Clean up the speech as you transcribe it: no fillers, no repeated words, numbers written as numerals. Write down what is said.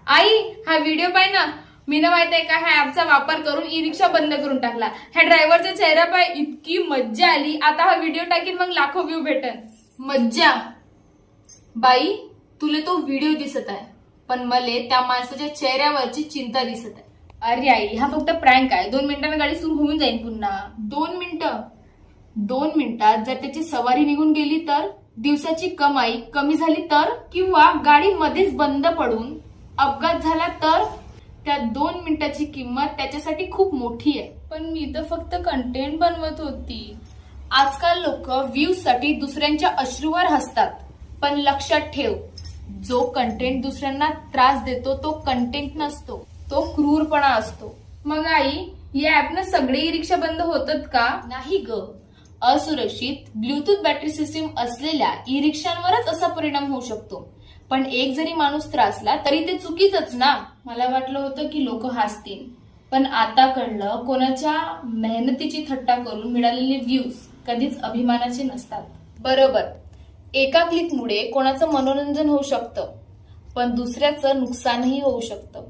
आई, हा व्हिडिओ पाय ना. मी ना माहित आहे का, ह्या ऍपचा वापर करून ई रिक्षा बंद करून टाकला. ह्या ड्रायव्हरचा चेहरा पाय, इतकी मज्जा आली. आता हा व्हिडिओ टाकीन, मग लाखो व्ह्यू भेटन. मज्जा. बाई, तुला तो व्हिडिओ दिसत आहे, पण मले त्या माणसाच्या चेहऱ्यावरची चिंता दिसत आहे. अरे आई, हा फक्त प्रँक आहे. 2 मिनिटांना गाडी सुरू होऊन जाईल पुन्हा. 2 मिनिटं? 2 मिनिटात जर त्याची सवारी निघून गेली तर, दिवसाची कमाई कमी झाली तर, किंवा गाडी मध्येच बंद पडून अपघात झाला तर, त्या 2 मिनिटाची किंमत त्याच्यासाठी खूप मोठी आहे. पण मी तर फक्त कंटेंट बनवत होती. आजकाल लोक व्ह्यूज साठी दुसऱ्यांच्या अश्रूवर हसतात, पण लक्षात ठेव, जो कंटेंट दुसऱ्यांना त्रास देतो तो कंटेंट नसतो, तो क्रूरपणा असतो. मग आई, या ऍपनं सगळे ई रिक्षा बंद होतात का? नाही ग. असुरक्षित ब्लूटूथ बॅटरी सिस्टीम असलेल्या ई रिक्षांवरच असा परिणाम होऊ शकतो. पण एक जरी माणूस त्रासला तरी ते चुकीचंच ना. मला वाटलं होतं की लोक हसतील, पण आता कळलं, कोणाच्या मेहनतीची थट्टा करून मिळालेले व्ह्यूज कधीच अभिमानाचे नसतात. बरोबर, एका क्लिकमुळे कोणाचं मनोरंजन होऊ शकतं, पण दुसऱ्याचं नुकसानही होऊ शकतं.